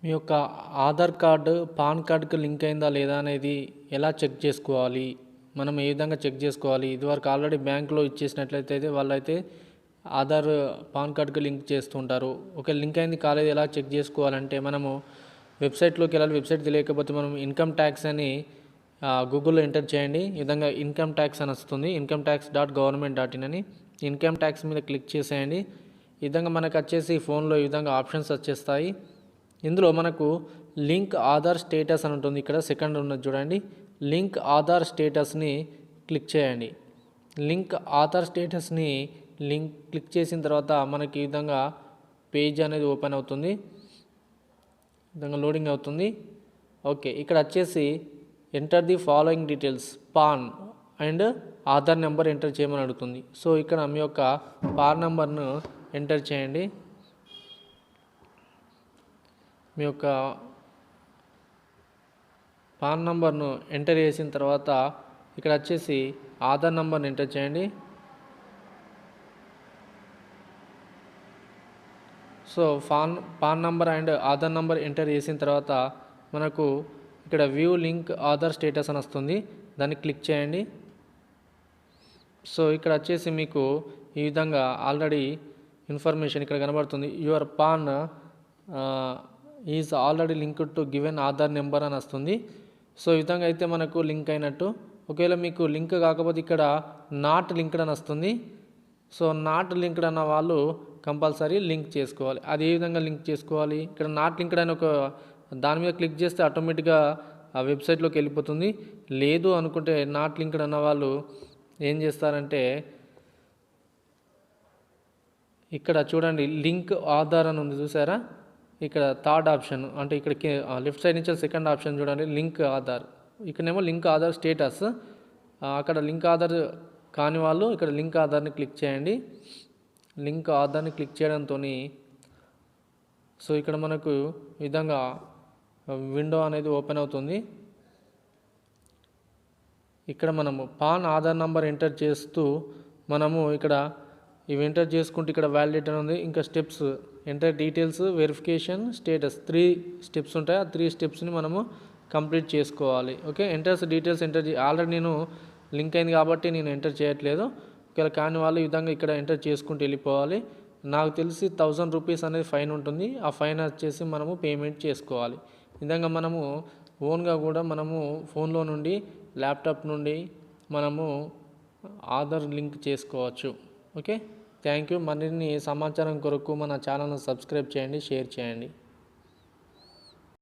మీ యొక్క Aadhaar card pan కార్డుకి link అయిందా లేదా అనేది ఎలా చెక్ చేసుకోవాలి, మనం ఏ విధంగా చెక్ చేసుకోవాలి. ఇదివరకు ఆల్రెడీ బ్యాంకులో ఇచ్చేసినట్లయితే వాళ్ళైతే ఆధార్ పాన్ కార్డుకి లింక్ చేస్తుంటారు. ఒక లింక్ అయింది కాలేదు ఎలా చెక్ చేసుకోవాలంటే మనము వెబ్సైట్లోకి వెళ్ళాలి. వెబ్సైట్ తెలియకపోతే మనం ఇన్కమ్ ట్యాక్స్ అని గూగుల్లో ఎంటర్ చేయండి. ఈ విధంగా ఇన్కమ్ ట్యాక్స్ అని వస్తుంది. income.tax.government.in అని ఇన్కమ్ ట్యాక్స్ మీద క్లిక్ చేసేయండి. ఈ విధంగా మనకు వచ్చేసి ఫోన్లో ఈ విధంగా ఆప్షన్స్ వచ్చేస్తాయి. ఇందులో మనకు లింక్ ఆధార్ స్టేటస్ అని ఉంటుంది. ఇక్కడ సెకండ్ ఉన్నది చూడండి, లింక్ ఆధార్ స్టేటస్ని క్లిక్ చేయండి. లింక్ ఆధార్ స్టేటస్ని క్లిక్ చేసిన తర్వాత మనకి ఈ విధంగా పేజ్ అనేది ఓపెన్ అవుతుంది. ఈ విధంగా లోడింగ్ అవుతుంది. ఓకే, ఇక్కడ వచ్చేసి enter the following details pan and Aadhaar number enter చేయమని అడుగుతుంది. సో ఇక్కడ మీ యొక్క పాన్ నెంబర్ను ఎంటర్ చేయండి. మీ యొక్క పాన్ నంబర్ను ఎంటర్ చేసిన తర్వాత ఇక్కడ వచ్చేసి ఆధార్ నంబర్ని ఎంటర్ చేయండి. So pan number and Aadhaar number enter చేసిన తర్వాత మనకు ఇక్కడ వ్యూ లింక్ ఆధార్ స్టేటస్ అని వస్తుంది. దాన్ని క్లిక్ చేయండి. సో ఇక్కడ వచ్చేసి మీకు ఈ విధంగా ఆల్రెడీ ఇన్ఫర్మేషన్ ఇక్కడ కనబడుతుంది. Your pan is already linked to given Aadhaar number అని వస్తుంది. సో ఈ విధంగా అయితే మనకు లింక్ అయినట్టు. ఒకవేళ మీకు లింక్ కాకపోతే ఇక్కడ నాట్ లింక్డ్ అని వస్తుంది. సో నాట్ లింక్డ్ అన్న వాళ్ళు కంపల్సరీ లింక్ చేసుకోవాలి. అది ఏ విధంగా లింక్ చేసుకోవాలి, ఇక్కడ నాట్ లింక్డ్ అని ఒక దాని మీద క్లిక్ చేస్తే ఆటోమేటిక్గా ఆ వెబ్సైట్లోకి వెళ్ళిపోతుంది. లేదు అనుకుంటే నాట్ లింక్డ్ అన్న వాళ్ళు ఏం చేస్తారంటే ఇక్కడ చూడండి లింక్ ఆధార్ అని ఉంది చూసారా, ఇక్కడ థర్డ్ ఆప్షన్ అంటే ఇక్కడ లెఫ్ట్ సైడ్ నుంచి సెకండ్ ఆప్షన్ చూడండి లింక్ ఆధార్. ఇక్కడనేమో లింక్ ఆధార్ స్టేటస్, అక్కడ లింక్ ఆధార్ కాని వాళ్ళు ఇక్కడ లింక్ ఆధార్ని క్లిక్ చేయండి. లింక్ ఆధార్ని క్లిక్ చేయడంతో సో ఇక్కడ మనకు ఈ విధంగా విండో అనేది ఓపెన్ అవుతుంది. ఇక్కడ మనము పాన్ ఆధార్ నంబర్ ఎంటర్ చేస్తూ మనము ఇక్కడ ఇవి ఎంటర్ చేసుకుంటూ ఇక్కడ వ్యాలిడేట్ అని ఉంది. ఇంకా steps enter details verification status 3 steps ఉంటాయి. ఆ 3 స్టెప్స్ని మనము కంప్లీట్ చేసుకోవాలి. ఓకే, ఎంటర్స్ డీటెయిల్స్ ఆల్రెడీ నేను లింక్ అయింది కాబట్టి నేను ఎంటర్ చేయట్లేదు. ఒకవేళ కాని వాళ్ళు ఈ విధంగా ఇక్కడ ఎంటర్ చేసుకుంటూ వెళ్ళిపోవాలి. నాకు తెలిసి 1000 రూపీస్ అనేది ఫైన్ ఉంటుంది. ఆ ఫైన్ వచ్చేసి మనము పేమెంట్ చేసుకోవాలి. ఈ విధంగా మనము ఓన్గా కూడా మనము ఫోన్లో నుండి ల్యాప్టాప్ నుండి మనము ఆధార్ లింక్ చేసుకోవచ్చు. Okay, thank you. మరిన్ని సమాచారం కొరకు మన ఛానల్ను సబ్స్క్రైబ్ చేయండి, షేర్ చేయండి.